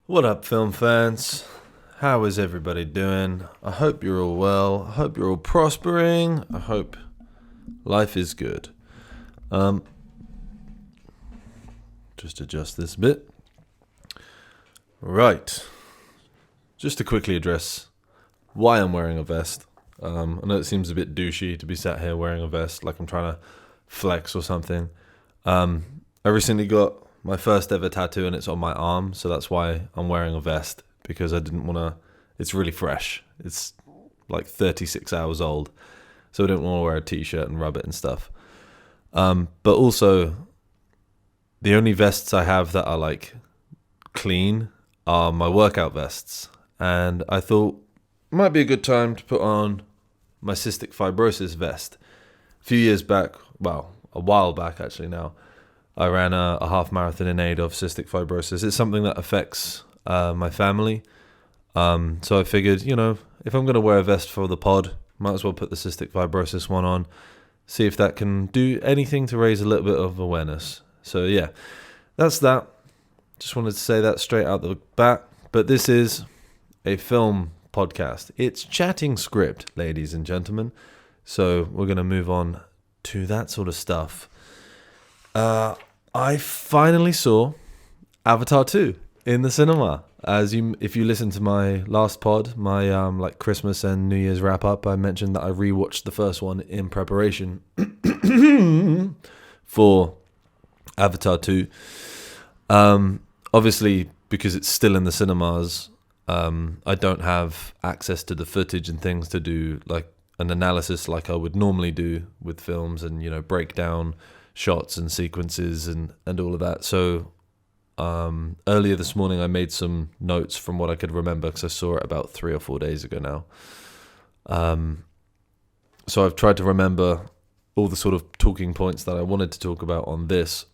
What up, film fans? How is everybody doing? I hope you're all well. I hope you're all prospering. I hope life is good. Just adjust this bit. Right. Just to quickly address why I'm wearing a vest. I know it seems a bit douchey to be sat here wearing a vest like I'm trying to flex or something. I recently got my first ever tattoo and it's on my arm, so that's why I'm wearing a vest, because I didn't want to. It's really fresh. It's like 36 hours old, so I didn't want to wear a t-shirt and rub it and stuff. But also, the only vests I have that are like clean are my workout vests, and I thought it might be a good time to put on my cystic fibrosis vest. A few years back, well, a while back actually now, I ran a half marathon in aid of cystic fibrosis. It's something that affects my family. So I figured, if I'm going to wear a vest for the pod, might as well put the cystic fibrosis one on, see if that can do anything to raise a little bit of awareness. So yeah, that's that. Just wanted to say that straight out the bat. But this is a film podcast. It's chatting script, ladies and gentlemen. So we're going to move on to that sort of stuff. I finally saw Avatar 2 in the cinema. If you listen to my last pod, my Christmas and New Year's wrap up, I mentioned that I rewatched the first one in preparation for Avatar 2. Obviously, because it's still in the cinemas, I don't have access to the footage and things to do like an analysis like I would normally do with films and, break down shots and sequences and all of that. So earlier this morning I made some notes from what I could remember, because I saw it about 3 or 4 days ago now. So I've tried to remember all the sort of talking points that I wanted to talk about on this.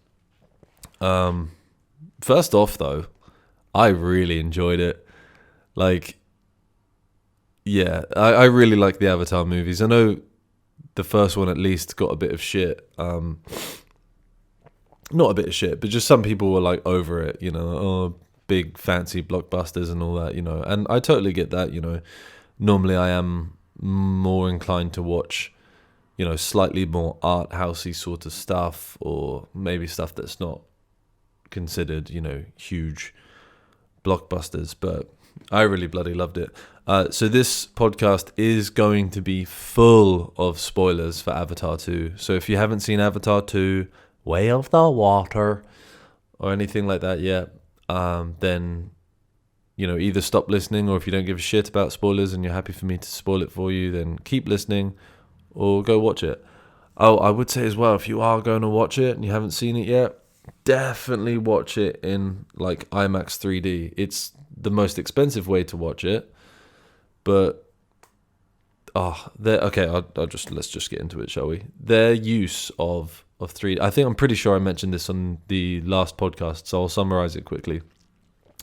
First off though, I really enjoyed it. I really like the Avatar movies. I know the first one at least got a bit of shit. Not a bit of shit, but just some people were like over it, big fancy blockbusters and all that, and I totally get that. Normally I am more inclined to watch, slightly more art housey sort of stuff, or maybe stuff that's not considered, huge blockbusters, but I really bloody loved it. So this podcast is going to be full of spoilers for Avatar 2. So if you haven't seen Avatar 2, Way of the Water, or anything like that yet, then, either stop listening, or if you don't give a shit about spoilers and you're happy for me to spoil it for you, then keep listening or go watch it. Oh, I would say as well, if you are going to watch it and you haven't seen it yet, definitely watch it in like IMAX 3D. It's the most expensive way to watch it, but let's just get into it, shall we? Their use of 3D. I'm pretty sure I mentioned this on the last podcast, so I'll summarize it quickly.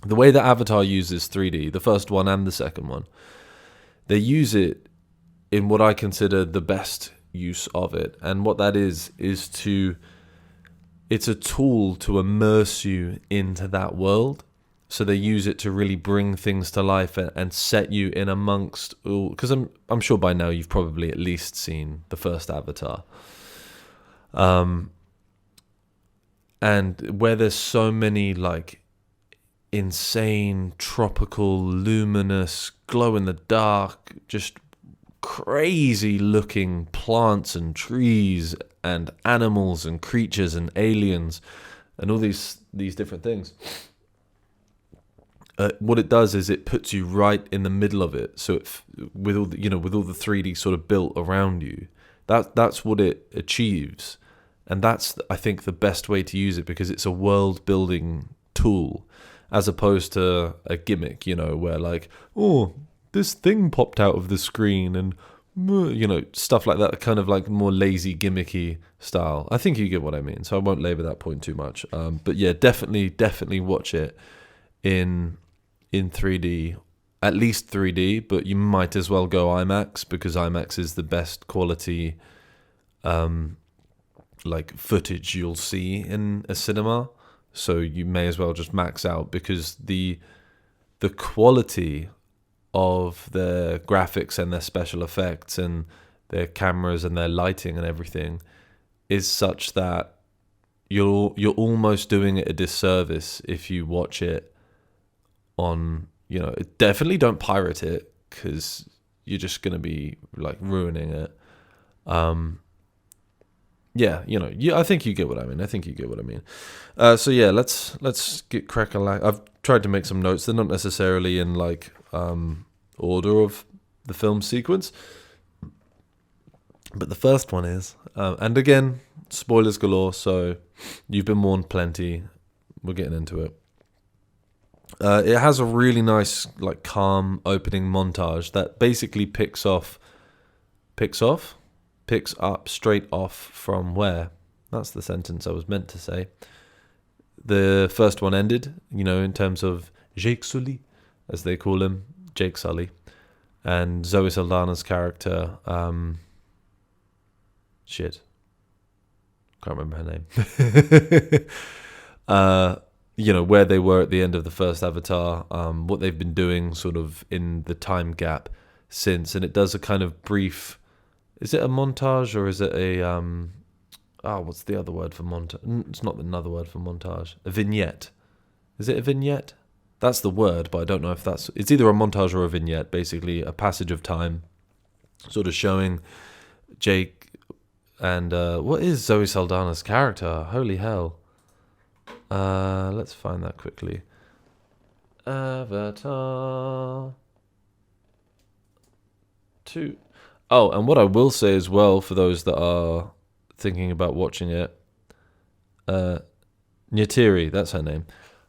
The way that Avatar uses 3D, the first one and the second one, they use it in what I consider the best use of it. And what that is it's a tool to immerse you into that world. So they use it to really bring things to life and set you in amongst all, because I'm sure by now you've probably at least seen the first Avatar. And where there's so many like insane, tropical, luminous, glow in the dark, just crazy looking plants and trees and animals and creatures and aliens and all these different things. What it does is it puts you right in the middle of it. So with all the 3D sort of built around you, that's what it achieves. And that's, I think, the best way to use it, because it's a world building tool, as opposed to a gimmick, where like, oh, this thing popped out of the screen and, stuff like that, kind of like more lazy, gimmicky style. I think you get what I mean, so I won't labor that point too much. But yeah, definitely watch it in 3D, at least 3D, but you might as well go IMAX, because IMAX is the best quality footage you'll see in a cinema. So you may as well just max out, because the the quality of their graphics and their special effects and their cameras and their lighting and everything is such that you're almost doing it a disservice if you watch it on, definitely don't pirate it, because you're just going to be like ruining it. I think you get what I mean. So yeah, let's get cracking. I've tried to make some notes. They're not necessarily in like order of the film sequence, but the first one is, and again, spoilers galore. So you've been warned plenty. We're getting into it. It has a really nice, like, calm opening montage that basically picks up straight off from where? That's the sentence I was meant to say. The first one ended, in terms of Jake Sully, as they call him, Jake Sully, and Zoe Saldana's character, can't remember her name. Where they were at the end of the first Avatar, what they've been doing sort of in the time gap since, and it does a kind of brief. Is it a montage or is it a what's the other word for montage? It's not another word for montage. A vignette. Is it a vignette? That's the word, but I don't know if it's either a montage or a vignette. Basically, a passage of time, sort of showing Jake and what is Zoe Saldana's character? Holy hell! Let's find that quickly. Avatar 2. Oh, and what I will say as well, for those that are thinking about watching it, Nyatiri, that's her name.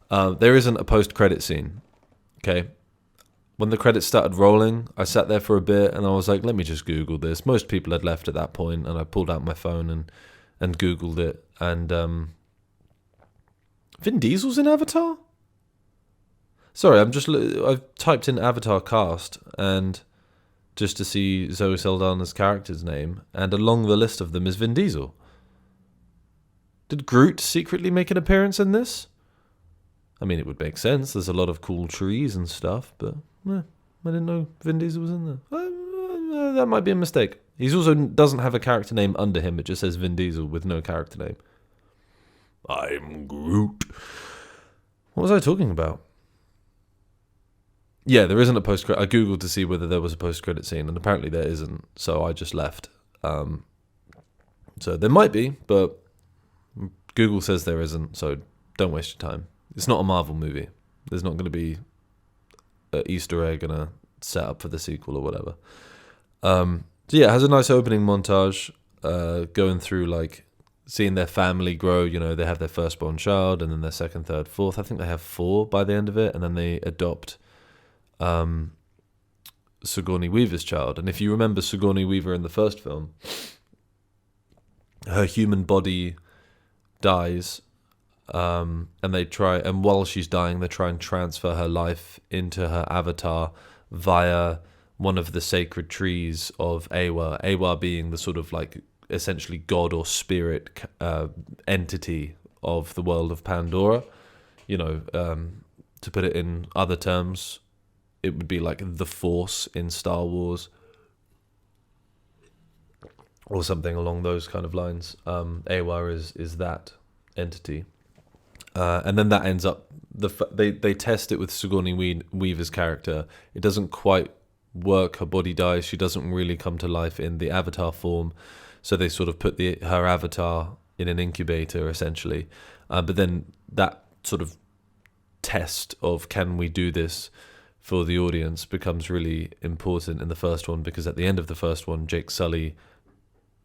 There isn't a post-credit scene, okay? When the credits started rolling, I sat there for a bit and I was like, let me just Google this. Most people had left at that point, and I pulled out my phone and Googled it. And Vin Diesel's in Avatar? Sorry, I've typed in Avatar cast and just to see Zoe Saldana's character's name, and along the list of them is Vin Diesel. Did Groot secretly make an appearance in this? I mean, it would make sense. There's a lot of cool trees and stuff, but I didn't know Vin Diesel was in there. That might be a mistake. He also doesn't have a character name under him. It just says Vin Diesel with no character name. I'm Groot. What was I talking about? Yeah, there isn't a post-credit. I googled to see whether there was a post-credit scene, and apparently there isn't, so I just left. So there might be, but Google says there isn't, so don't waste your time. It's not a Marvel movie. There's not going to be an Easter egg and a setup for the sequel or whatever. So yeah, it has a nice opening montage going through, like, seeing their family grow. They have their firstborn child, and then their second, third, fourth. I think they have 4 by the end of it, and then they adopt Sigourney Weaver's child. And if you remember Sigourney Weaver in the first film, her human body dies, and while she's dying, they try and transfer her life into her avatar via one of the sacred trees of Awa. Awa being the sort of, like, essentially god or spirit entity of the world of Pandora. To put it in other terms, it would be like the Force in Star Wars, or something along those kind of lines. Awa is that entity, and then that ends up they test it with Sigourney Weaver's character. It doesn't quite work. Her body dies. She doesn't really come to life in the avatar form, so they sort of put her avatar in an incubator essentially. But then that sort of test of, can we do this for the audience, becomes really important in the first one, because at the end of the first one, Jake Sully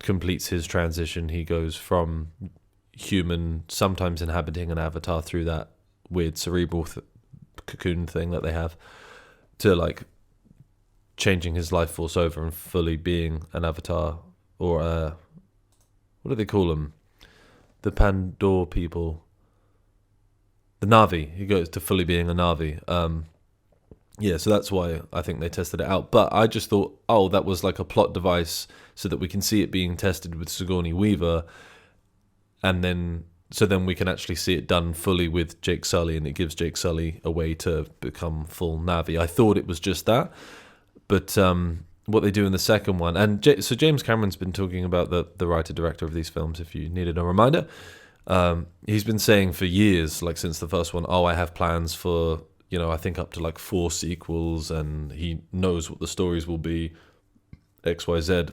completes his transition. He goes from human, sometimes inhabiting an avatar through that weird cerebral cocoon thing that they have, to, like, changing his life force over and fully being an avatar, or what do they call them? The Pandora people. The Na'vi. He goes to fully being a Na'vi. Yeah, so that's why I think they tested it out. But I just thought, that was like a plot device so that we can see it being tested with Sigourney Weaver, and then so then we can actually see it done fully with Jake Sully, and it gives Jake Sully a way to become full Na'vi. I thought it was just that, but what they do in the second one, and so James Cameron's been talking about the writer-director of these films, if you needed a reminder. He's been saying for years, like since the first one, I have plans for, I think up to like 4 sequels, and he knows what the stories will be, XYZ.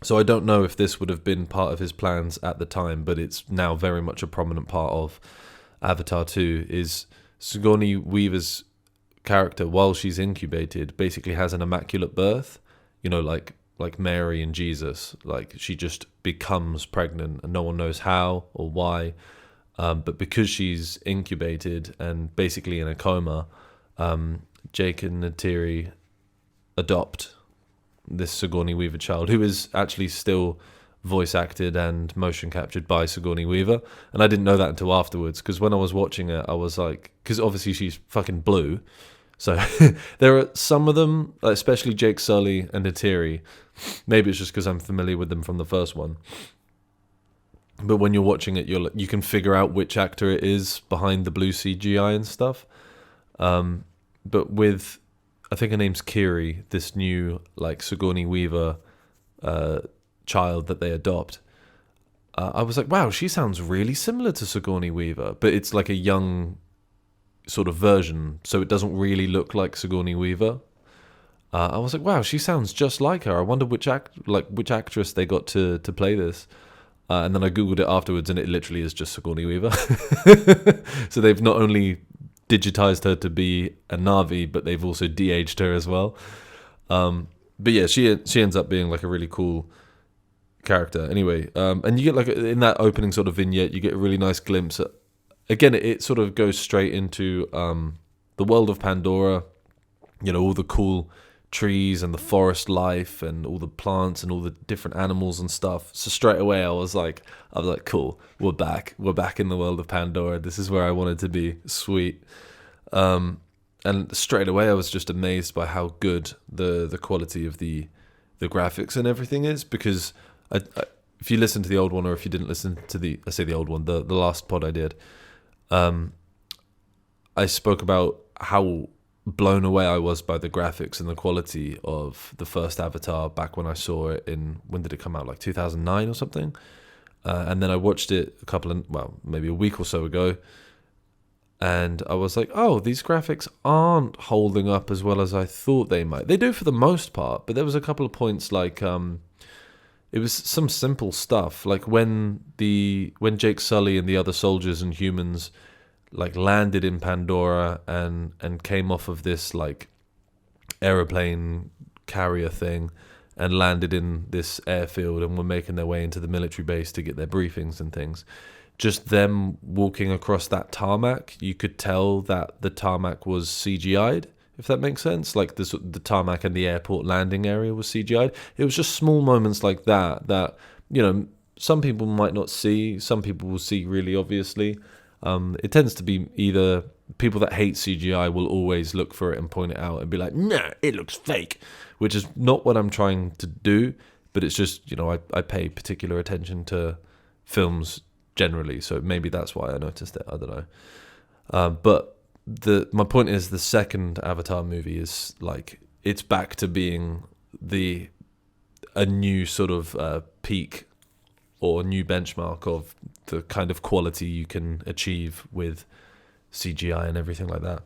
So I don't know if this would have been part of his plans at the time, but it's now very much a prominent part of Avatar 2, is Sigourney Weaver's character, while she's incubated, basically has an immaculate birth, like Mary and Jesus. Like, she just becomes pregnant and no one knows how or why. But because she's incubated and basically in a coma, Jake and Neytiri adopt this Sigourney Weaver child, who is actually still voice acted and motion captured by Sigourney Weaver. And I didn't know that until afterwards, because when I was watching it, I was like, because obviously she's fucking blue. So there are some of them, especially Jake Sully and Neytiri. Maybe it's just because I'm familiar with them from the first one. But when you're watching it, you can figure out which actor it is behind the blue CGI and stuff. But with, I think her name's Kiri, this new like Sigourney Weaver child that they adopt. I was like, wow, she sounds really similar to Sigourney Weaver, but it's like a young sort of version, so it doesn't really look like Sigourney Weaver. I was like, wow, she sounds just like her. I wonder which actress they got to play this. And then I googled it afterwards, and it literally is just Sigourney Weaver. So they've not only digitized her to be a Na'vi, but they've also de-aged her as well. But yeah, she ends up being like a really cool character. Anyway, and you get like in that opening sort of vignette, you get a really nice glimpse at, again, it sort of goes straight into the world of Pandora. All the cool trees and the forest life and all the plants and all the different animals and stuff. So straight away I was like, cool, we're back in the world of Pandora. This is where I wanted to be. Sweet. And straight away I was just amazed by how good the quality of the graphics and everything is, because I, if you listen to the old one, or if you didn't listen to the old one, the last pod I did, I spoke about how blown away I was by the graphics and the quality of the first Avatar back when I saw it when did it come out, like 2009 or something, and then I watched it maybe a week or so ago, and I was like, oh, these graphics aren't holding up as well as I thought they might. They do for the most part, but there was a couple of points like it was some simple stuff, like when Jake Sully and the other soldiers and humans like landed in Pandora and came off of this like aeroplane carrier thing and landed in this airfield and were making their way into the military base to get their briefings and things. Just them walking across that tarmac, you could tell that the tarmac was CGI'd, if that makes sense. Like the tarmac and the airport landing area was CGI'd. It was just small moments like that some people might not see, some people will see really obviously. It tends to be either people that hate CGI will always look for it and point it out and be like, nah, it looks fake, which is not what I'm trying to do, but it's just, I pay particular attention to films generally, so maybe that's why I noticed it, I don't know. But my point is, the second Avatar movie is like, it's back to being a new sort of peak or new benchmark of the kind of quality you can achieve with CGI and everything like that.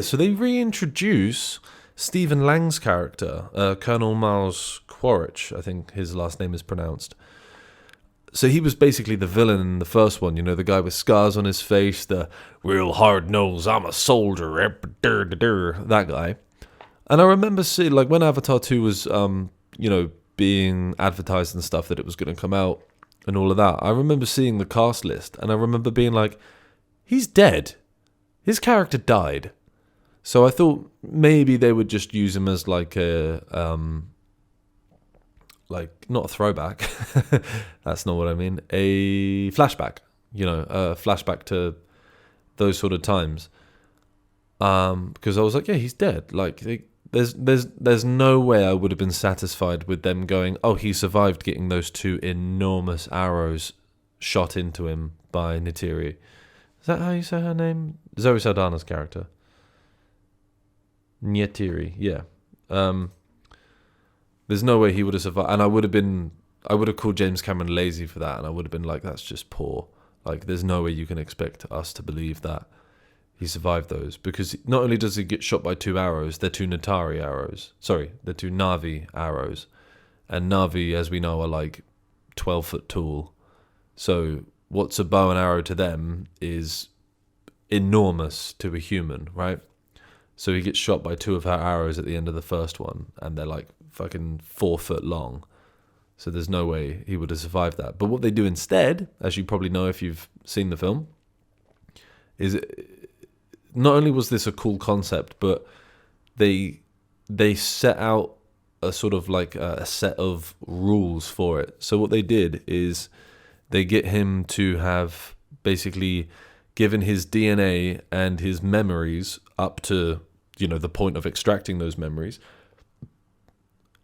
So they reintroduce Stephen Lang's character, Colonel Miles Quaritch, I think his last name is pronounced. So he was basically the villain in the first one, the guy with scars on his face, the real hard nose, I'm a soldier, that guy. And I remember seeing, like, when Avatar 2 was, being advertised and stuff that it was going to come out and all of that, I remember seeing the cast list and I remember being like, he's dead. His character died. So I thought maybe they would just use him as like a, not a throwback. That's not what I mean. A flashback, a flashback to those sort of times. Because I was like, yeah, he's dead. Like, there's no way I would have been satisfied with them going, oh, he survived getting those two enormous arrows shot into him by Neytiri. Is that how you say her name? Zoe Saldana's character. Neytiri, yeah. There's no way he would have survived, and I would have called James Cameron lazy for that, and I would have been like, that's just poor. Like, there's no way you can expect us to believe that he survived those, because not only does he get shot by two arrows, they're two Neytiri arrows. Sorry, they're two Na'vi arrows, and Na'vi, as we know, are like 12 foot tall. So what's a bow and arrow to them is enormous to a human, right? So he gets shot by two of her arrows at the end of the first one, and they're like fucking 4 foot long. So there's no way he would have survived that. But what they do instead, as you probably know if you've seen the film, is not only was this a cool concept, but they set out a sort of like a set of rules for it. So what they did is they get him to have basically given his DNA and his memories up to, you know, the point of extracting those memories,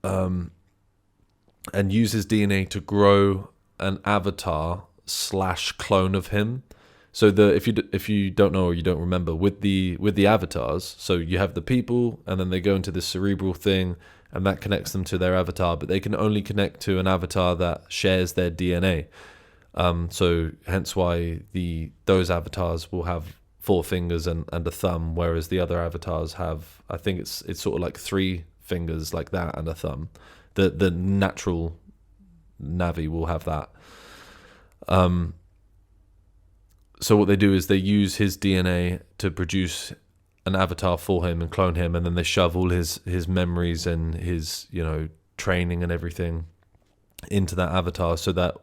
and use his DNA to grow an avatar / clone of him. So if you don't know or you don't remember, with the avatars, so you have the people, and then they go into this cerebral thing, and that connects them to their avatar, but they can only connect to an avatar that shares their DNA. So hence why those avatars will have 4 fingers and a thumb, whereas the other avatars have, I think it's sort of like 3 fingers like that and a thumb. The natural Na'vi will have that. So what they do is they use his DNA to produce an avatar for him and clone him, and then they shove all his memories and his, you know, training and everything into that avatar, so that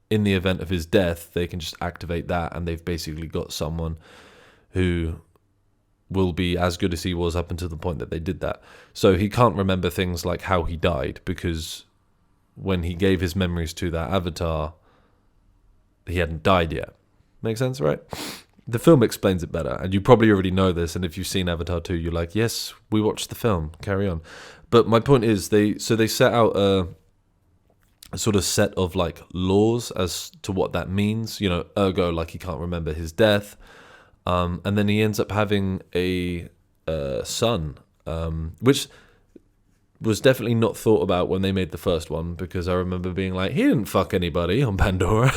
in the event of his death, they can just activate that, and they've basically got someone who will be as good as he was up until the point that they did that. So he can't remember things like how he died, because when he gave his memories to that avatar, he hadn't died yet. Make sense, right? The film explains it better, and you probably already know this, and if you've seen Avatar 2, you're like, yes, we watched the film, carry on. But my point is, they set out a sort of set of like laws as to what that means, you know, ergo, like he can't remember his death. And then he ends up having a son, which was definitely not thought about when they made the first one, because I remember being like, he didn't fuck anybody on Pandora.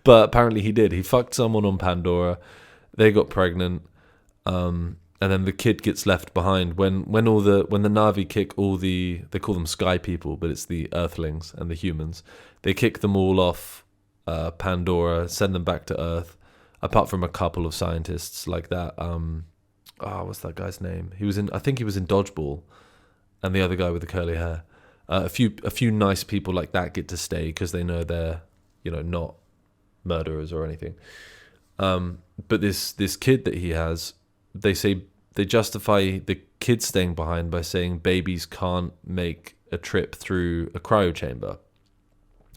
But apparently he did. He fucked someone on Pandora. They got pregnant. And then the kid gets left behind when the Na'vi kick they call them sky people, but it's the Earthlings and the humans. They kick them all off Pandora, send them back to Earth, apart from a couple of scientists like that. What's that guy's name? I think he was in Dodgeball, and the other guy with the curly hair. A few nice people like that get to stay because they know they're, you know, not murderers or anything. But this kid that he has, they justify the kid staying behind by saying babies can't make a trip through a cryo chamber.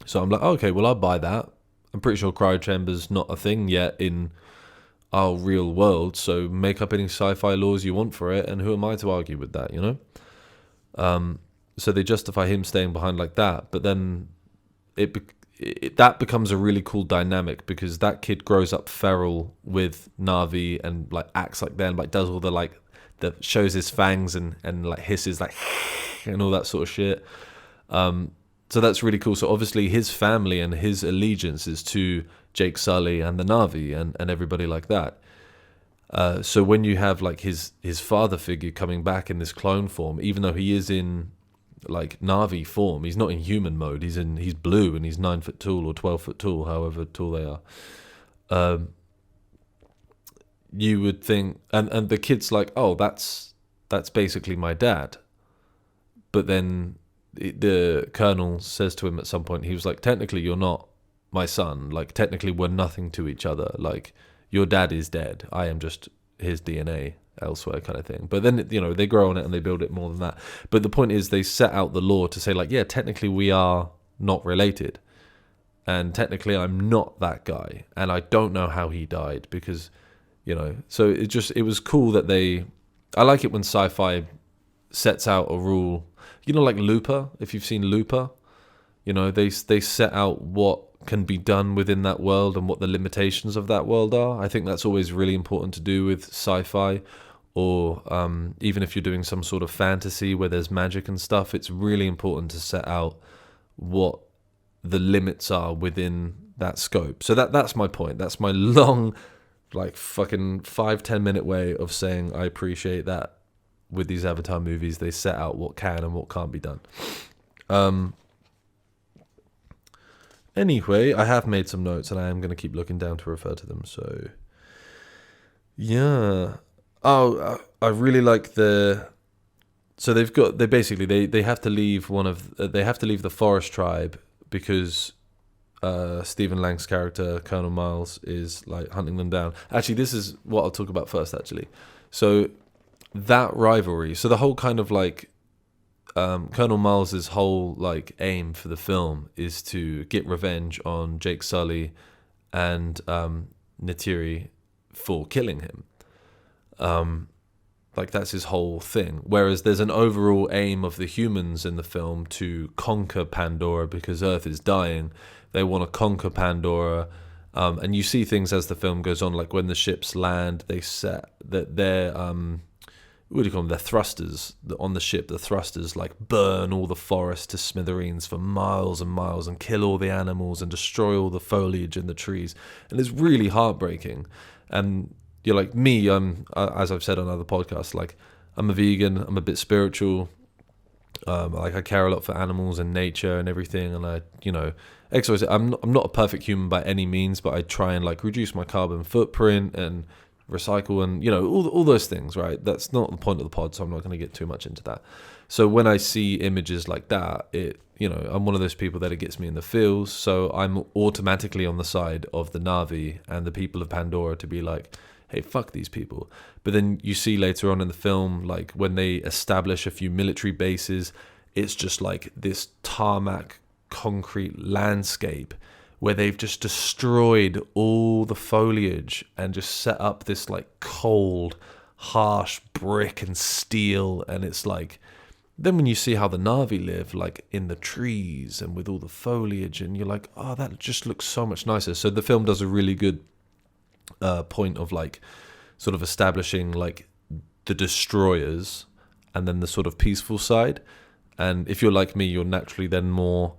So I'm like, okay, well, I'll buy that. I'm pretty sure cryo chamber's not a thing yet in our real world, so make up any sci-fi laws you want for it, and who am I to argue with that, you know? So they justify him staying behind like that, but then that becomes a really cool dynamic, because that kid grows up feral with Na'vi and like acts like them, like does all the like that shows his fangs and like hisses like and all that sort of shit. So that's really cool. So obviously his family and his allegiance is to Jake Sully and the Na'vi and everybody like that. So when you have like his father figure coming back in this clone form, even though he is in like Na'vi form, he's not in human mode. He's blue and he's 9 foot tall or 12 foot tall, however tall they are. You would think, and the kid's like, oh, that's basically my dad. But then the colonel says to him at some point, he was like, technically you're not my son. Like technically we're nothing to each other. Like your dad is dead. I am just his DNA elsewhere, kind of thing. But then, you know, they grow on it and they build it more than that. But the point is, they set out the law to say like, yeah, technically we are not related, and technically I'm not that guy, and I don't know how he died, because, you know. So it was cool that they I like it when sci-fi sets out a rule. Like Looper, if you've seen Looper, they set out what can be done within that world and what the limitations of that world are. I think that's always really important to do with sci-fi, or even if you're doing some sort of fantasy where there's magic and stuff, it's really important to set out what the limits are within that scope. So that's my point. That's my long, like fucking 5-10 minute way of saying I appreciate that with these Avatar movies, they set out what can and what can't be done. Anyway, I have made some notes and I am going to keep looking down to refer to them. So, yeah. Oh, I really like So they have to leave they have to leave the forest tribe because Stephen Lang's character, Colonel Miles, is like hunting them down. Actually, this is what I'll talk about first, actually. So that rivalry, so the whole kind of like Colonel Miles's whole like aim for the film is to get revenge on Jake Sully and Neytiri for killing him. Like that's his whole thing. Whereas there's an overall aim of the humans in the film to conquer Pandora because Earth is dying. They want to conquer Pandora. And you see things as the film goes on, like when the ships land, they set that their what do you call them? Their thrusters on the ship. The thrusters like burn all the forest to smithereens for miles and miles and kill all the animals and destroy all the foliage in the trees. And it's really heartbreaking. And you're like me. As I've said on other podcasts, like I'm a vegan. I'm a bit spiritual. Like I care a lot for animals and nature and everything. And I, exercise. I'm not a perfect human by any means, but I try and like reduce my carbon footprint and recycle and all those things, right? That's not the point of the pod, so I'm not going to get too much into that. So when I see images like that, I'm one of those people that it gets me in the feels. So I'm automatically on the side of the Na'vi and the people of Pandora to be like, hey, fuck these people. But then you see later on in the film, like when they establish a few military bases, it's just like this tarmac concrete landscape where they've just destroyed all the foliage and just set up this like cold, harsh brick and steel. And it's like, then when you see how the Na'vi live, like in the trees and with all the foliage, and you're like, oh, that just looks so much nicer. So the film does a really good point of like sort of establishing like the destroyers and then the sort of peaceful side. And if you're like me, you're naturally then more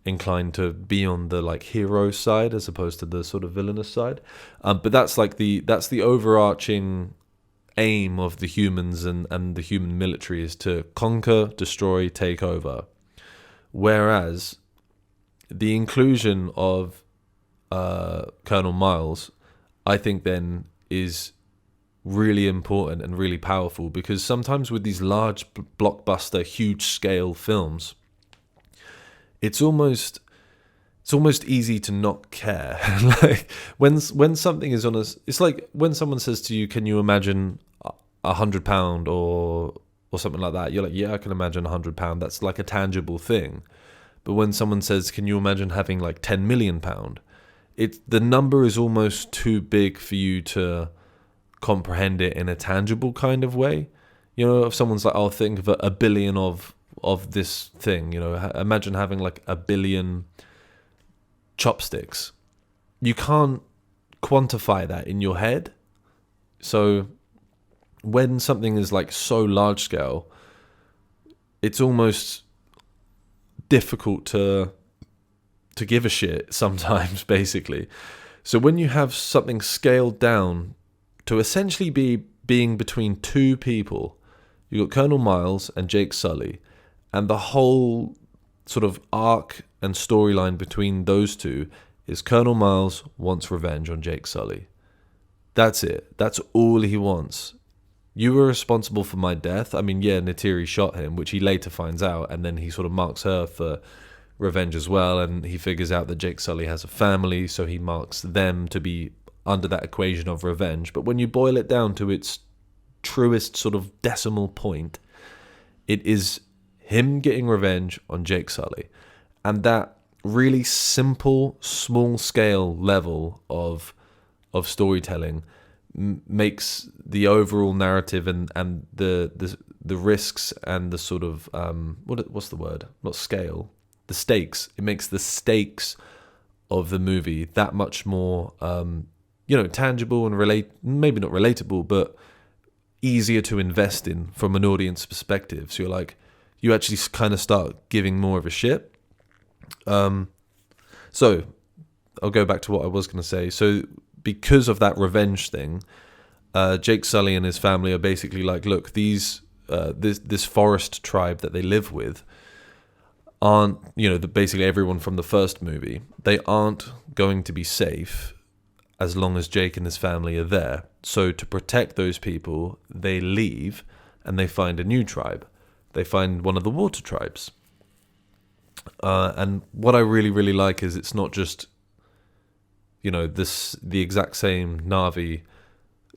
inclined to be on the like hero side as opposed to the sort of villainous side. But that's the overarching aim of the humans and the human military is to conquer, destroy, take over. Whereas the inclusion of Colonel Miles, I think then is really important and really powerful, because sometimes with these large blockbuster, huge scale films, it's almost easy to not care. Like when something is on us, it's like when someone says to you, "Can you imagine £100 or something like that?" You're like, "Yeah, I can imagine £100. That's like a tangible thing." But when someone says, "Can you imagine having like £10 million?" The number is almost too big for you to comprehend it in a tangible kind of way. If someone's like, "Oh, think of a billion of this thing," imagine having like a billion chopsticks. You can't quantify that in your head. So when something is like so large scale, it's almost difficult to give a shit sometimes, basically. So when you have something scaled down to essentially be being between two people, you got Colonel Miles and Jake Sully, and the whole sort of arc and storyline between those two is Colonel Miles wants revenge on Jake Sully. That's it. That's all he wants. You were responsible for my death. I mean, yeah, Neytiri shot him, which he later finds out, and then he sort of marks her for revenge as well, and he figures out that Jake Sully has a family, so he marks them to be under that equation of revenge. But when you boil it down to its truest sort of decimal point, it is him getting revenge on Jake Sully. And that really simple, small scale level of storytelling makes the overall narrative and the risks and the sort of what's the word? Not scale. The stakes. It makes the stakes of the movie that much more tangible and maybe not relatable, but easier to invest in from an audience perspective. So you actually kind of start giving more of a shit. So I'll go back to what I was going to say. So because of that revenge thing, Jake Sully and his family are basically like, look, this forest tribe that they live with aren't, basically everyone from the first movie, they aren't going to be safe as long as Jake and his family are there. So to protect those people, they leave and they find a new tribe. They find one of the water tribes. And what I really, really like is it's not just, the exact same Na'vi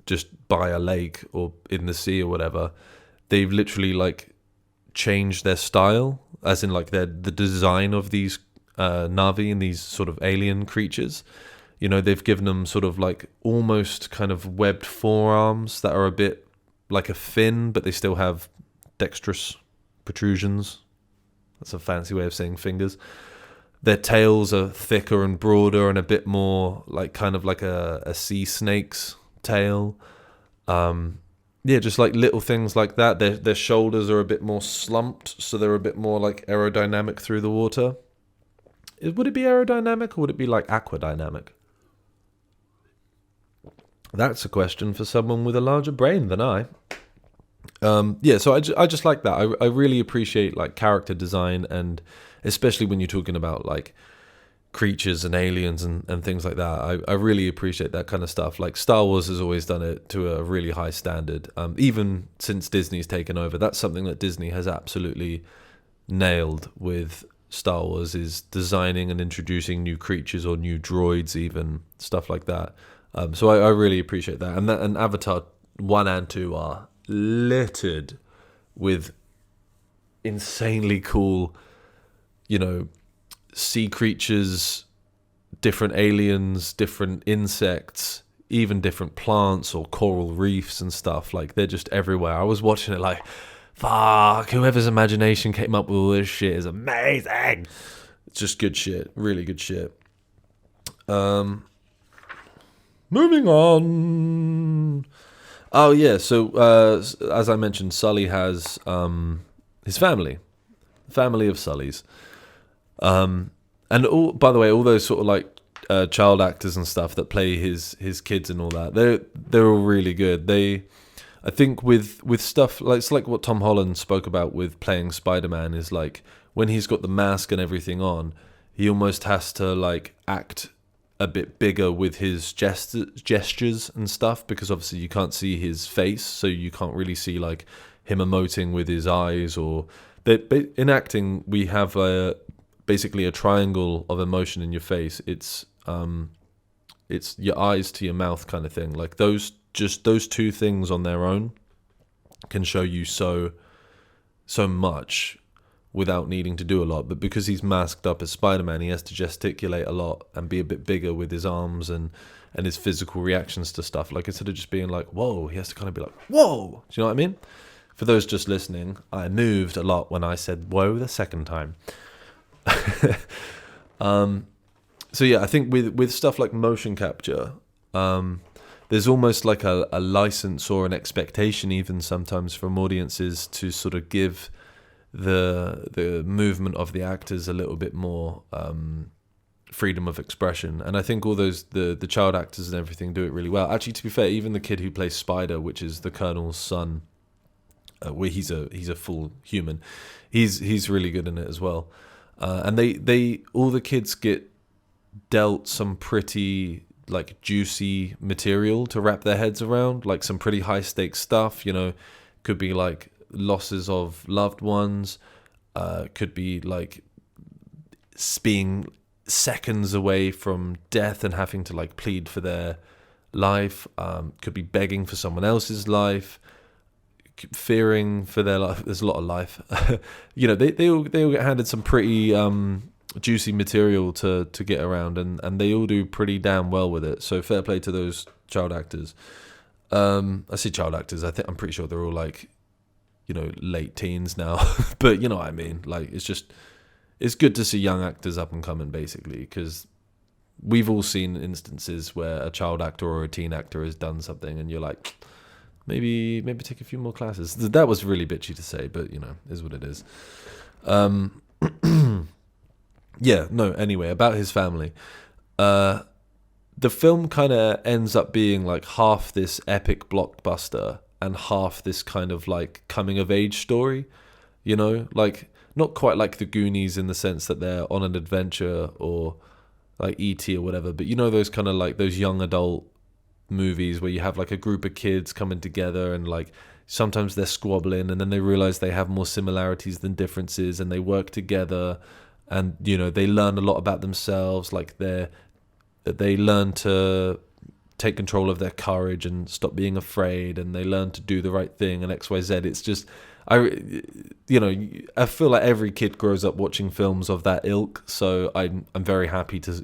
just by a lake or in the sea or whatever. They've literally changed their style, as in the design of these Na'vi and these sort of alien creatures. They've given them sort of almost kind of webbed forearms that are a bit like a fin, but they still have dexterous protrusions. That's a fancy way of saying fingers. Their tails are thicker and broader and a bit more kind of like a sea snake's tail. Just little things like that. Their shoulders are a bit more slumped, so they're a bit more aerodynamic through the water. Would it be aerodynamic or would it be aquadynamic? That's a question for someone with a larger brain than I. So I just like that. I really appreciate character design, and especially when you're talking about creatures and aliens and things like that. I really appreciate that kind of stuff. Star Wars has always done it to a really high standard. Even since Disney's taken over, that's something that Disney has absolutely nailed with Star Wars, is designing and introducing new creatures or new droids, even stuff like that. So I really appreciate that. And Avatar 1 and 2 are littered with insanely cool, sea creatures, different aliens, different insects, even different plants or coral reefs and stuff. They're just everywhere. I was watching it fuck, whoever's imagination came up with all this shit is amazing. It's just good shit. Really good shit. Moving on. Oh, yeah. So, as I mentioned, Sully has his family of Sullys. And by the way, all those sort of child actors and stuff that play his kids and all that, they're all really good. I think with stuff it's what Tom Holland spoke about with playing Spider-Man, is when he's got the mask and everything on, he almost has to act a bit bigger with his gestures and stuff, because obviously you can't see his face, so you can't really see him emoting with his eyes. Or in acting, we have basically a triangle of emotion in your face. It's your eyes to your mouth kind of thing. Those two things on their own can show you so much without needing to do a lot. But because he's masked up as Spider-Man, he has to gesticulate a lot and be a bit bigger with his arms and his physical reactions to stuff. Instead of just being whoa, he has to kind of be whoa. Do you know what I mean? For those just listening, I moved a lot when I said whoa the second time. So yeah, I think with stuff like motion capture, there's almost a license or an expectation even sometimes from audiences to sort of give the movement of the actors a little bit more freedom of expression. And I think all those the child actors and everything do it really well. Actually, to be fair, even the kid who plays Spider, which is the Colonel's son, where he's a full human, he's really good in it as well. And they all the kids get dealt some pretty juicy material to wrap their heads around, some pretty high stakes stuff. Could be losses of loved ones, could be being seconds away from death and having to plead for their life, could be begging for someone else's life, fearing for their life. There's a lot of life. They all get handed some pretty juicy material to get around, and they all do pretty damn well with it. So fair play to those child actors. I see child actors. I'm pretty sure they're all like, late teens now. But you know what I mean. Like it's good to see young actors up and coming, basically, because we've all seen instances where a child actor or a teen actor has done something, and you're like, maybe take a few more classes. That was really bitchy to say, but is what it is. Yeah. No. Anyway, about his family. The film kind of ends up being like half this epic blockbuster and half this kind of like coming of age story, like not quite like the Goonies in the sense that they're on an adventure or like E.T. or whatever, but those kind of like those young adult movies where you have like a group of kids coming together and like sometimes they're squabbling and then they realize they have more similarities than differences and they work together and they learn a lot about themselves, like they learn to take control of their courage and stop being afraid, and they learn to do the right thing and XYZ. It's just, I feel like every kid grows up watching films of that ilk. So I'm very happy to,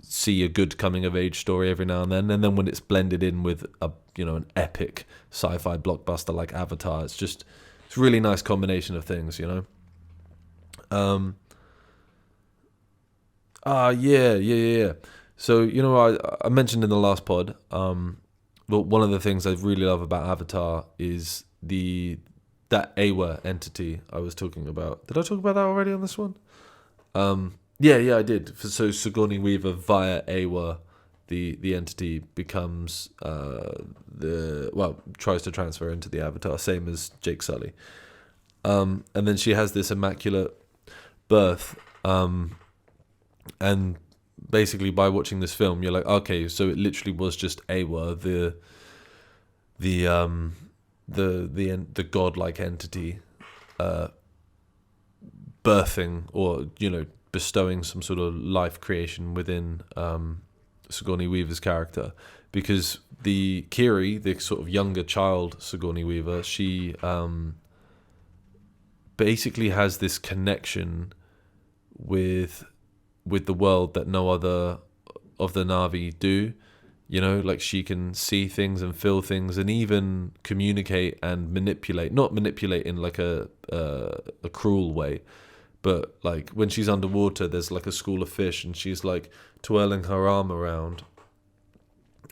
see a good coming of age story every now and then. And then when it's blended in with an epic sci-fi blockbuster like Avatar, it's a really nice combination of things, Yeah. So, I mentioned in the last pod, but one of the things I really love about Avatar is that Awa entity I was talking about. Did I talk about that already on this one? Yeah, I did. So Sigourney Weaver via Awa, the entity becomes tries to transfer into the Avatar, same as Jake Sully. And then she has this immaculate birth. And basically, by watching this film, you're like, okay, so it literally was just Awa, the godlike entity, birthing or bestowing some sort of life creation within Sigourney Weaver's character, because the Kiri, the sort of younger child Sigourney Weaver, she basically has this connection with the world that no other of the Na'vi do. Like she can see things and feel things and even communicate and manipulate, not manipulate in like a cruel way, but like when she's underwater, there's like a school of fish and she's like twirling her arm around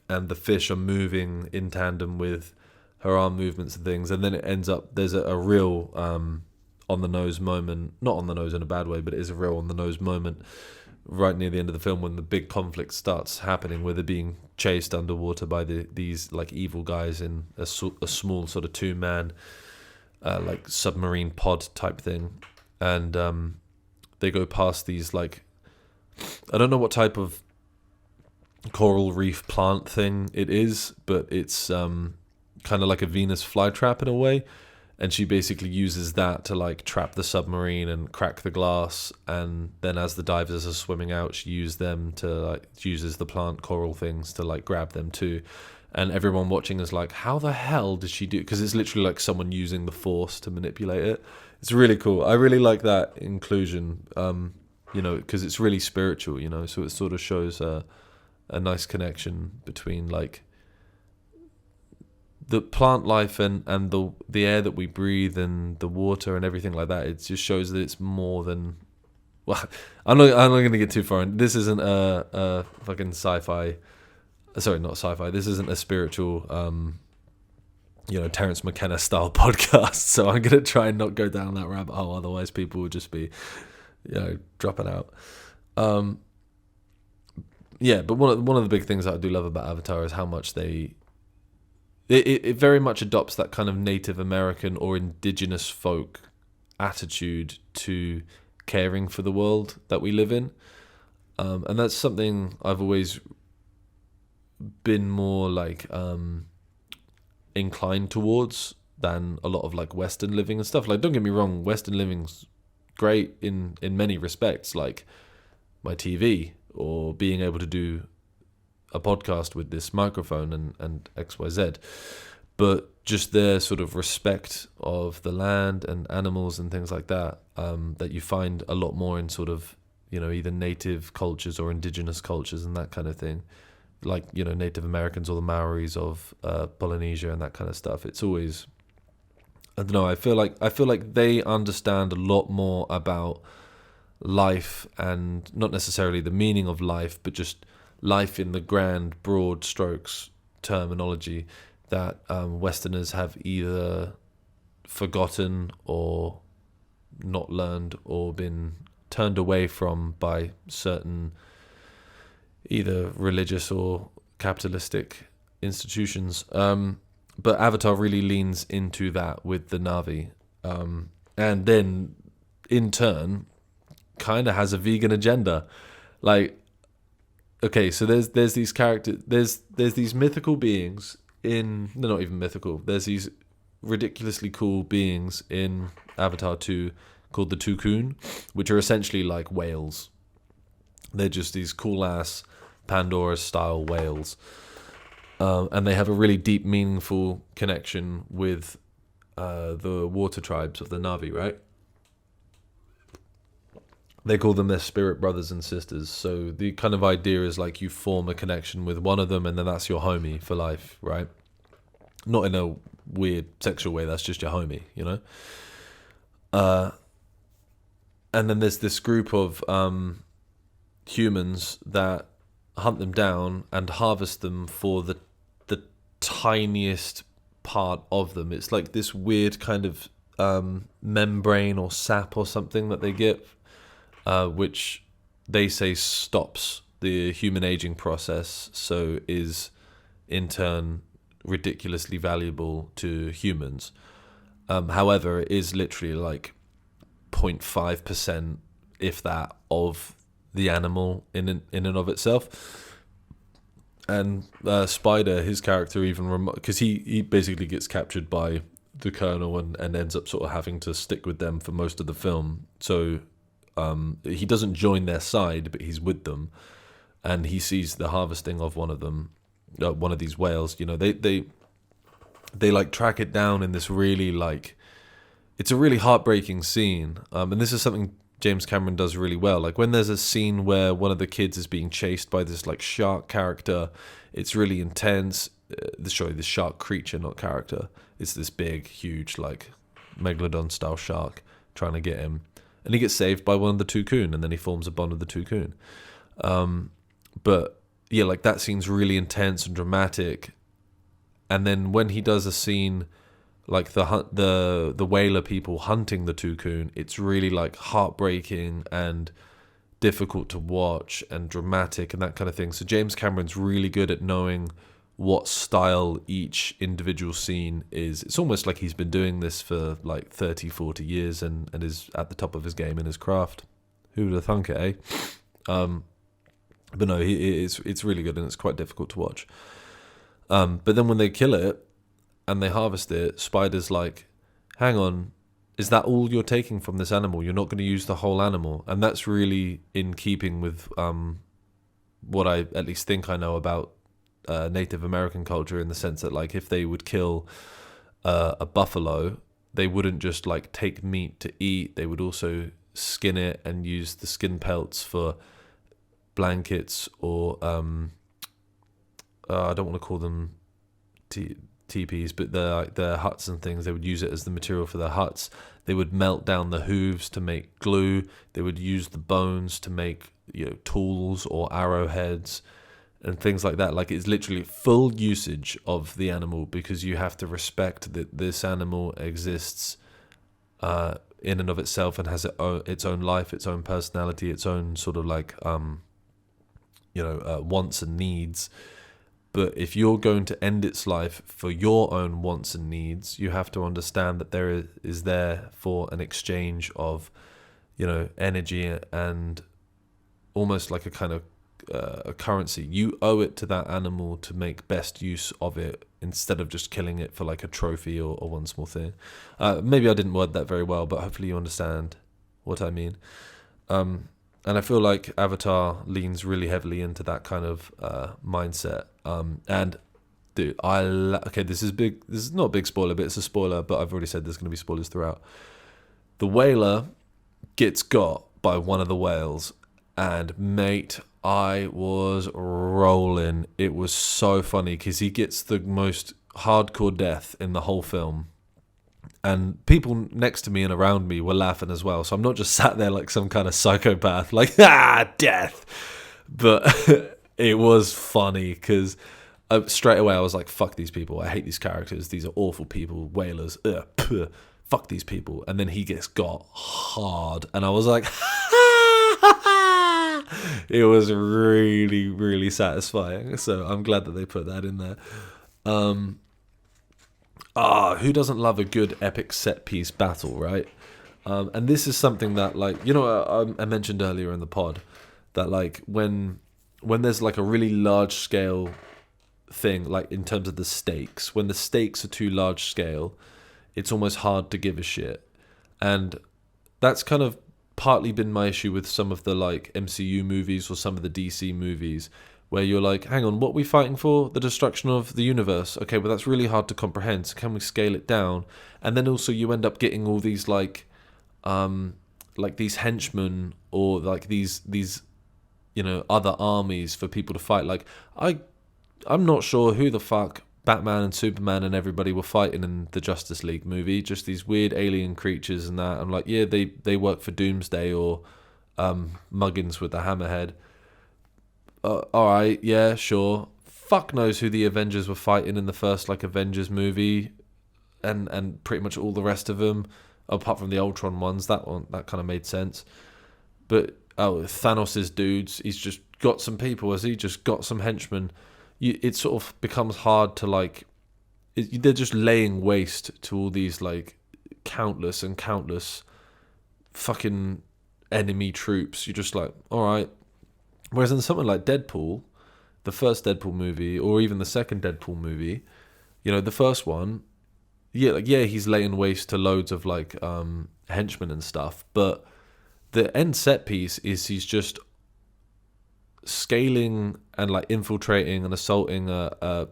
and the fish are moving in tandem with her arm movements and things. And then it ends up, there's a real on the nose moment, not on the nose in a bad way, but it is a real on the nose moment right near the end of the film when the big conflict starts happening, where they're being chased underwater by these like evil guys in a small sort of 2-man like submarine pod type thing, and they go past these like, I don't know what type of coral reef plant thing it is, but it's kind of like a Venus flytrap in a way. And she basically uses that to like trap the submarine and crack the glass. And then as the divers are swimming out, she uses the plant coral things to like grab them too. And everyone watching is like, how the hell did she do? Because it's literally like someone using the force to manipulate it. It's really cool. I really like that inclusion, because it's really spiritual, so it sort of shows a nice connection between like the plant life and the air that we breathe and the water and everything like that. It just shows that it's more than, well, I'm not going to get too far in. This isn't a fucking sci-fi, sorry, not sci-fi. This isn't a spiritual, Terence McKenna style podcast. So I'm going to try and not go down that rabbit hole. Otherwise people will just be, dropping out. But one of the big things that I do love about Avatar is how much it very much adopts that kind of Native American or indigenous folk attitude to caring for the world that we live in. And that's something I've always been more like inclined towards than a lot of like Western living and stuff. Like, don't get me wrong, Western living's great in many respects, like my TV or being able to do a podcast with this microphone and XYZ, but just their sort of respect of the land and animals and things like that, that you find a lot more in sort of, either native cultures or indigenous cultures and that kind of thing. like, you know, Native Americans or the Maoris of Polynesia and that kind of stuff. It's always, I don't know, I feel like they understand a lot more about life, and not necessarily the meaning of life, but just life in the grand, broad strokes terminology that Westerners have either forgotten or not learned or been turned away from by certain either religious or capitalistic institutions. But Avatar really leans into that with the Na'vi, and then in turn kind of has a vegan agenda. Like, okay, so there's these characters, there's these mythical beings in, they're not even mythical, there's these ridiculously cool beings in Avatar 2 called the Tukun, which are essentially like whales. They're just these cool ass Pandora style whales, and they have a really deep, meaningful connection with the water tribes of the Na'vi, right? They call them their spirit brothers and sisters. So the kind of idea is like you form a connection with one of them, and then that's your homie for life, right? Not in a weird sexual way. That's just your homie, you know. And then there's this group of humans that hunt them down and harvest them for the tiniest part of them. It's like this weird kind of membrane or sap or something that they get, which they say stops the human aging process, so is in turn ridiculously valuable to humans. However, it is literally like 0.5%, if that, of the animal in and of itself. And Spider, his character, even because he basically gets captured by the Colonel and ends up sort of having to stick with them for most of the film. So he doesn't join their side, but he's with them, and he sees the harvesting of one of them, one of these whales. You know, they like track it down in this really, like, it's a really heartbreaking scene. And this is something James Cameron does really well. Like when there's a scene where one of the kids is being chased by this like shark character, it's really intense. This shark creature, not character. It's this big, huge, like megalodon style shark trying to get him. And he gets saved by one of the Tukun, and then he forms a bond with the Tukun. But yeah, like that scene's really intense and dramatic. And then when he does a scene like the whaler people hunting the Tukun, it's really like heartbreaking and difficult to watch and dramatic and that kind of thing. So James Cameron's really good at knowing what style each individual scene is. It's almost like he's been doing this for like 30, 40 years and is at the top of his game in his craft. Who would have thunk it, eh? But no, it's really good, and it's quite difficult to watch. But then when they kill it and they harvest it, Spider's like, hang on, is that all you're taking from this animal? You're not going to use the whole animal? And that's really in keeping with what I at least think I know about Native American culture, in the sense that like if they would kill a buffalo, they wouldn't just like take meat to eat. They would also skin it and use the skin pelts for blankets, or I don't want to call them teepees, but their huts and things. They would use it as the material for their huts. They would melt down the hooves to make glue. They would use the bones to make, you know, tools or arrowheads and things like that. Like, it's literally full usage of the animal, because you have to respect that this animal exists in and of itself and has its own life, its own personality, its own sort of like wants and needs. But if you're going to end its life for your own wants and needs, you have to understand that there is there for an exchange of, you know, energy and almost like a kind of a currency. You owe it to that animal to make best use of it, instead of just killing it for like a trophy or one small thing. Maybe I didn't word that very well, but hopefully you understand what I mean. And I feel like Avatar leans really heavily into that kind of mindset. And dude, okay, this is big. This is not a big spoiler, but it's a spoiler. But I've already said there's going to be spoilers throughout. The whaler gets got by one of the whales, And mate, I was rolling. It was so funny because he gets the most hardcore death in the whole film. And people next to me and around me were laughing as well. So I'm not just sat there like some kind of psychopath, like, death. But it was funny because straight away I was like, fuck these people. I hate these characters. These are awful people. Whalers. Fuck these people. And then he gets got hard. And I was like, it was really, really satisfying. So I'm glad that they put that in there. Who doesn't love a good epic set piece battle, right? And this is something that, like, I mentioned earlier in the pod that, like, when there's like a really large scale thing, like in terms of the stakes, when the stakes are too large scale, it's almost hard to give a shit. And that's kind of partly been my issue with some of the like MCU movies or some of the DC movies, where you're like, hang on, what are we fighting for? The destruction of the universe. Okay, well, that's really hard to comprehend. So can we scale it down? And then also you end up getting all these like these henchmen or like these other armies for people to fight. Like I'm not sure who the fuck Batman and Superman and everybody were fighting in the Justice League movie. Just these weird alien creatures and that. I'm like, yeah, they work for Doomsday or Muggins with the Hammerhead. Alright, yeah, sure. Fuck knows who the Avengers were fighting in the first like Avengers movie, and pretty much all the rest of them, apart from the Ultron ones. That kind of made sense. But Thanos' dudes, he's just got some people. Has he just got some henchmen? It sort of becomes hard to like. They're just laying waste to all these like countless and countless fucking enemy troops. You're just like, all right. Whereas in something like Deadpool, the first Deadpool movie, or even the second Deadpool movie, the first one, he's laying waste to loads of like henchmen and stuff, but the end set piece is he's just scaling and like infiltrating and assaulting a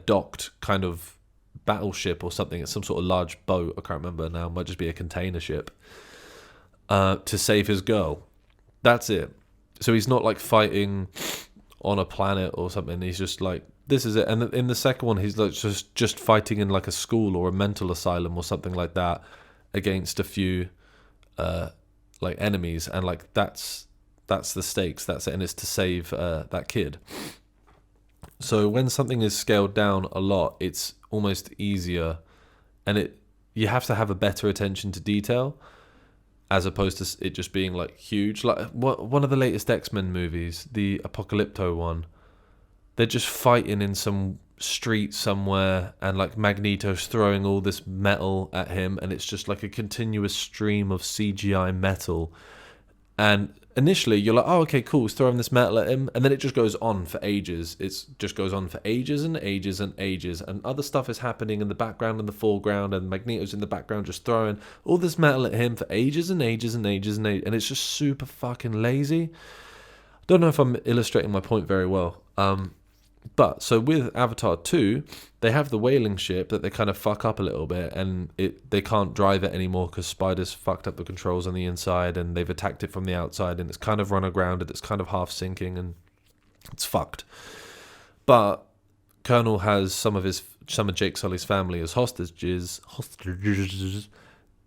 docked kind of battleship or something. It's some sort of large boat. I can't remember now. It might just be a container ship to save his girl. That's it. So he's not like fighting on a planet or something. He's just like, this is it. And in the second one, he's like just fighting in like a school or a mental asylum or something like that against a few like enemies. And like that's the stakes. That's it. And it's to save that kid. So when something is scaled down a lot, it's almost easier, and you have to have a better attention to detail, as opposed to it just being like huge. Like one of the latest X-Men movies, the Apocalypto one, they're just fighting in some street somewhere, and like Magneto's throwing all this metal at him, and it's just like a continuous stream of CGI metal. And initially you're like, oh, okay, cool, he's throwing this metal at him, and then it just goes on for ages. It just goes on for ages and ages and ages, and other stuff is happening in the background and the foreground, and Magneto's in the background just throwing all this metal at him for ages and ages and ages and ages, and it's just super fucking lazy. Don't know if I'm illustrating my point very well. But so with Avatar 2, they have the whaling ship that they kind of fuck up a little bit, and they can't drive it anymore because Spider's fucked up the controls on the inside, and they've attacked it from the outside, and it's kind of run aground, and it's kind of half sinking, and it's fucked. But Colonel has some of Jake Sully's family as hostages,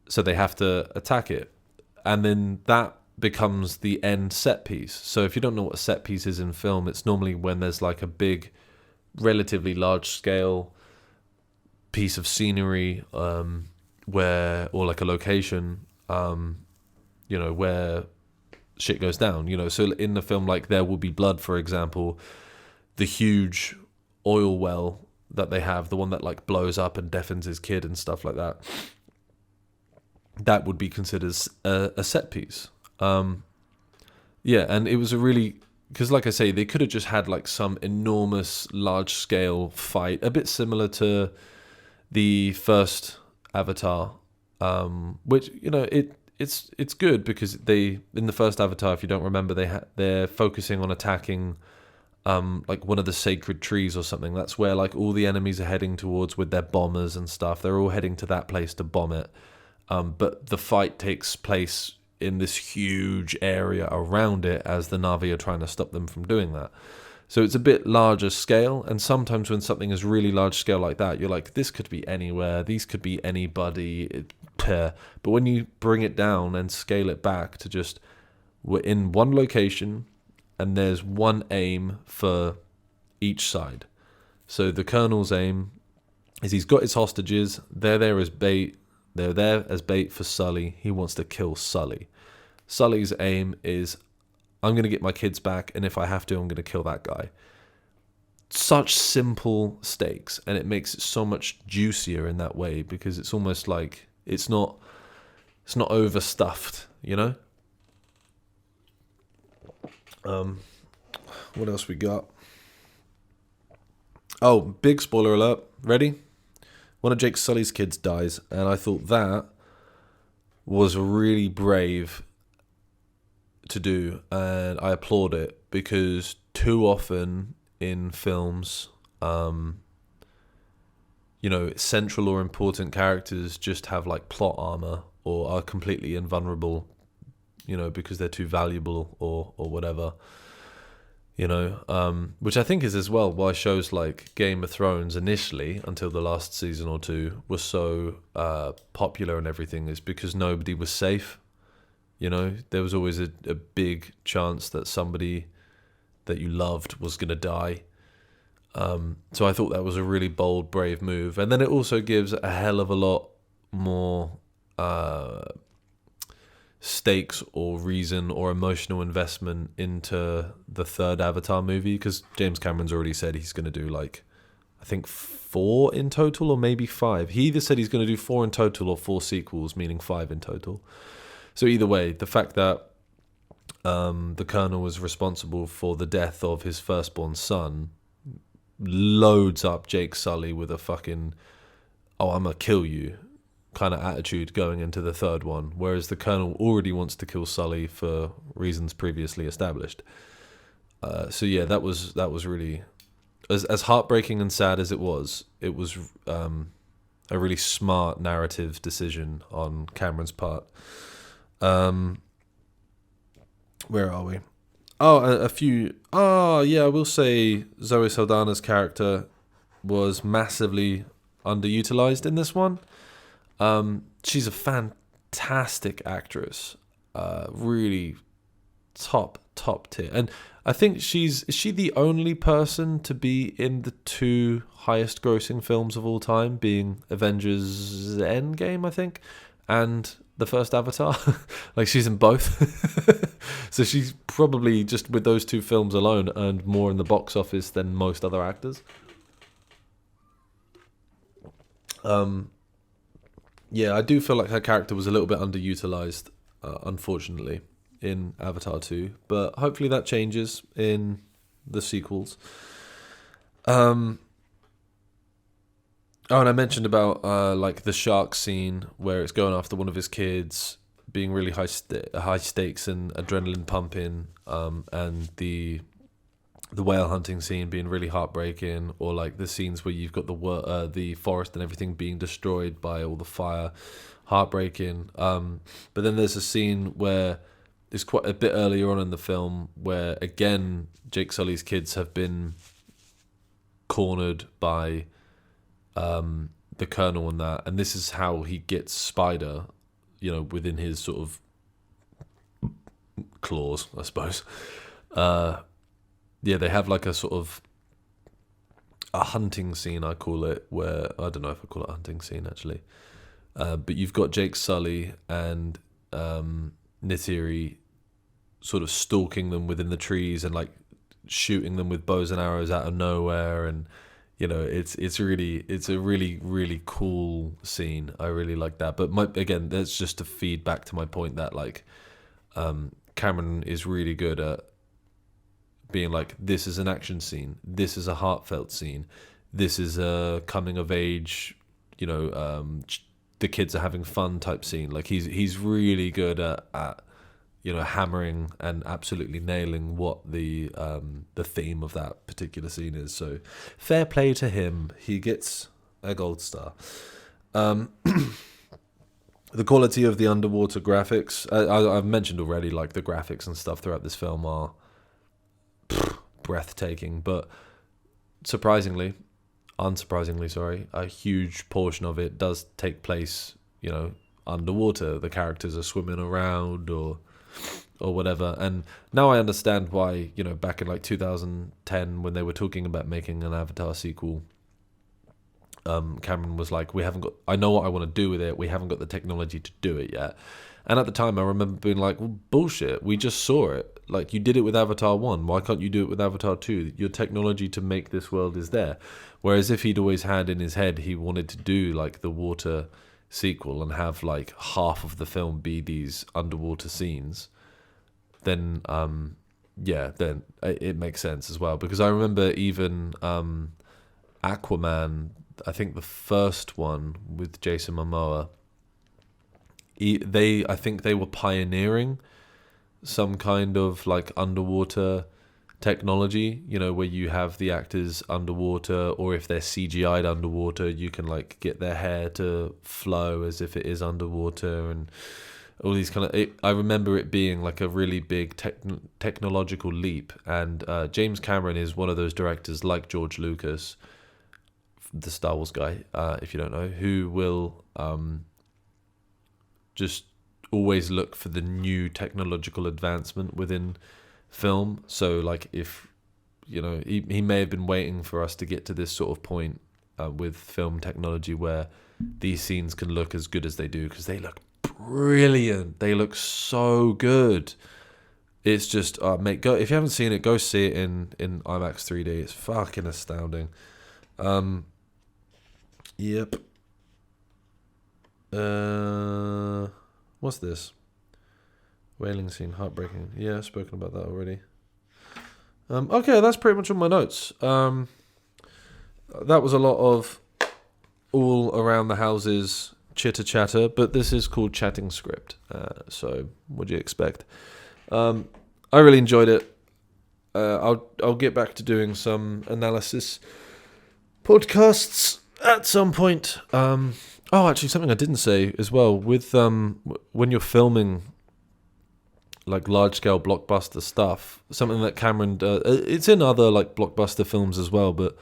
so they have to attack it, and then that becomes the end set piece. So if you don't know what a set piece is in film, it's normally when there's like a big, relatively large scale piece of scenery, or like a location, where shit goes down. So in the film, like There Will Be Blood, for example, the huge oil well that they have, the one that like blows up and deafens his kid and stuff like that, that would be considered a set piece. And it was because like I say, they could have just had like some enormous large scale fight, a bit similar to the first Avatar, which it's good because in the first Avatar, if you don't remember, they're focusing on attacking like one of the sacred trees or something. That's where like all the enemies are heading towards with their bombers and stuff. They're all heading to that place to bomb it, but the fight takes place in this huge area around it as the Na'vi are trying to stop them from doing that. So it's a bit larger scale, and sometimes when something is really large scale like that, you're like, this could be anywhere, these could be anybody. But when you bring it down and scale it back to just, we're in one location, and there's one aim for each side. So the Colonel's aim is he's got his hostages, they're there as bait, they're there as bait for Sully. He wants to kill Sully. Sully's aim is, I'm going to get my kids back, and if I have to, I'm going to kill that guy. Such simple stakes, and it makes it so much juicier in that way, because it's almost like it's not overstuffed, you know? What else we got? Oh, big spoiler alert. Ready? One of Jake Sully's kids dies, and I thought that was really brave to do, and I applaud it, because too often in films, central or important characters just have like plot armor or are completely invulnerable, because they're too valuable or whatever, which I think is as well why shows like Game of Thrones initially, until the last season or two, were so popular and everything, is because nobody was safe. There was always a big chance that somebody that you loved was going to die. So I thought that was a really bold, brave move. And then it also gives a hell of a lot more stakes or reason or emotional investment into the third Avatar movie, because James Cameron's already said he's going to do like, I think 4 in total or maybe 5. He either said he's going to do 4 in total or 4 sequels, meaning 5 in total. So either way, the fact that the Colonel was responsible for the death of his firstborn son loads up Jake Sully with a fucking, oh, I'm going to kill you kind of attitude going into the third one, whereas the Colonel already wants to kill Sully for reasons previously established. So yeah, that was really, as heartbreaking and sad as it was a really smart narrative decision on Cameron's part. Where are we? I will say Zoe Saldana's character was massively underutilized in this one. She's a fantastic actress, really top tier, and I think is she the only person to be in the 2 highest grossing films of all time, being Avengers Endgame, I think, and the first Avatar. Like, she's in both. So she's probably, just with those 2 films alone, earned more in the box office than most other actors. Yeah, I do feel like her character was a little bit underutilized, unfortunately, in Avatar 2, but hopefully that changes in the sequels. Oh, and I mentioned about like the shark scene where it's going after one of his kids, being really high stakes and adrenaline pumping, and the whale hunting scene being really heartbreaking, or like the scenes where you've got the forest and everything being destroyed by all the fire, heartbreaking. But then there's a scene where it's quite a bit earlier on in the film where again Jake Sully's kids have been cornered by the Colonel and that, and this is how he gets Spider, within his sort of claws, I suppose. They have like a sort of a hunting scene, I call it, where, I don't know if I call it a hunting scene actually, but you've got Jake Sully and Neytiri sort of stalking them within the trees and like shooting them with bows and arrows out of nowhere, and it's a really, really cool scene. I really like that. But again, that's just to feed back to my point that like Cameron is really good at being like, this is an action scene, this is a heartfelt scene, this is a coming of age, the kids are having fun type scene. Like he's really good at hammering and absolutely nailing what the theme of that particular scene is. So fair play to him. He gets a gold star. The quality of the underwater graphics, I've mentioned already, like the graphics and stuff throughout this film are breathtaking, but unsurprisingly, sorry, a huge portion of it does take place, underwater. The characters are swimming around or whatever. And now I understand why, back in like 2010 when they were talking about making an Avatar sequel, Cameron was like, I know what I want to do with it, we haven't got the technology to do it yet. And at the time I remember being like, well, bullshit, we just saw it. Like, you did it with Avatar 1, why can't you do it with Avatar 2? Your technology to make this world is there. Whereas if he'd always had in his head he wanted to do like the water sequel and have like half of the film be these underwater scenes, then then it makes sense as well. Because I remember even Aquaman, I think the first one with Jason Momoa, I think they were pioneering some kind of like underwater technology, where you have the actors underwater, or if they're CGI'd underwater, you can like get their hair to flow as if it is underwater, and all these kind of. I remember it being like a really big technological leap, and James Cameron is one of those directors like George Lucas, the Star Wars guy, if you don't know, who will just always look for the new technological advancement within film. So like if he may have been waiting for us to get to this sort of point with film technology where these scenes can look as good as they do, because they look brilliant, they look so good. It's just mate, go, if you haven't seen it, go see it in IMAX 3D. It's fucking astounding. Yep. What's this? Whaling scene, heartbreaking. Yeah, I've spoken about that already. Okay, that's pretty much all my notes. That was a lot of all around the houses chitter chatter, but this is called Chatting Script. So what do you expect? I really enjoyed it. I'll get back to doing some analysis podcasts at some point. Actually, something I didn't say as well, with when you're filming like large-scale blockbuster stuff, something that Cameron it's in other like blockbuster films as well, but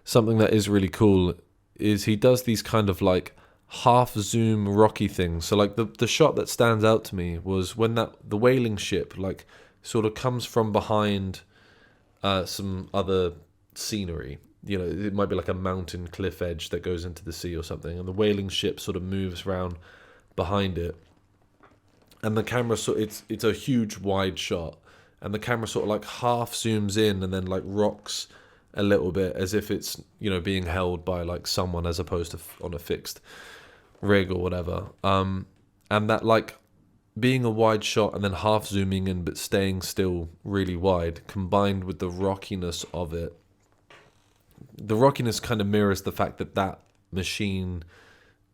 something that is really cool is he does these kind of like half-zoom Rocky things. So like the shot that stands out to me was when the whaling ship like sort of comes from behind some other scenery. It might be like a mountain cliff edge that goes into the sea or something, and the whaling ship sort of moves around behind it, and the camera it's a huge wide shot, and the camera sort of like half zooms in and then like rocks a little bit as if it's being held by like someone as opposed to on a fixed rig or whatever. And that like being a wide shot and then half zooming in but staying still really wide, combined with the rockiness of it. The rockiness kind of mirrors the fact that machine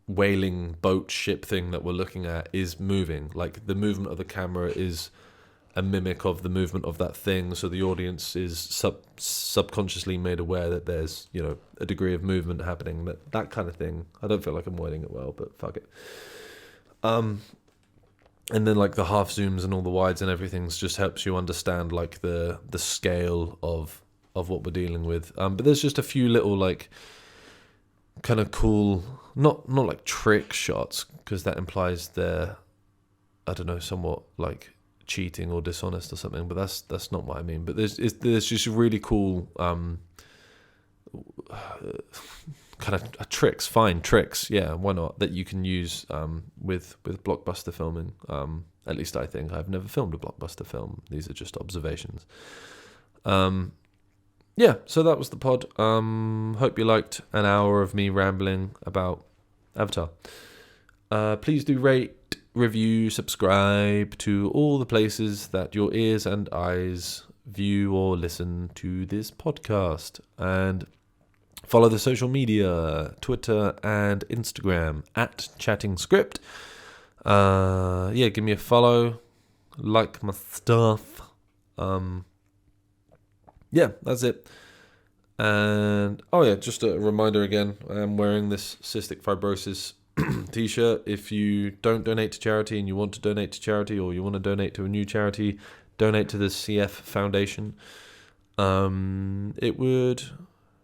whaling boat ship thing that we're looking at is moving. Like the movement of the camera is a mimic of the movement of that thing, so the audience is subconsciously made aware that there's a degree of movement happening, that kind of thing. I don't feel like I'm wording it well, but fuck it. And then like the half zooms and all the wides and everything just helps you understand like the scale of what we're dealing with. But there's just a few little like kind of cool, not like trick shots, because that implies they're, I don't know, somewhat like cheating or dishonest or something. But that's not what I mean. But there's just really cool kind of tricks, yeah, why not, that you can use with blockbuster filming. At least I think. I've never filmed a blockbuster film. These are just observations. Yeah, so that was the pod. Hope you liked an hour of me rambling about Avatar. Please do rate, review, subscribe to all the places that your ears and eyes view or listen to this podcast. And follow the social media, Twitter and Instagram at Chatting Script. Give me a follow, like my stuff. Yeah, that's it. And just a reminder again, I am wearing this cystic fibrosis t-shirt. If you don't donate to charity and you want to donate to charity, or you want to donate to a new charity, donate to the CF Foundation. It would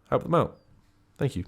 help them out. Thank you.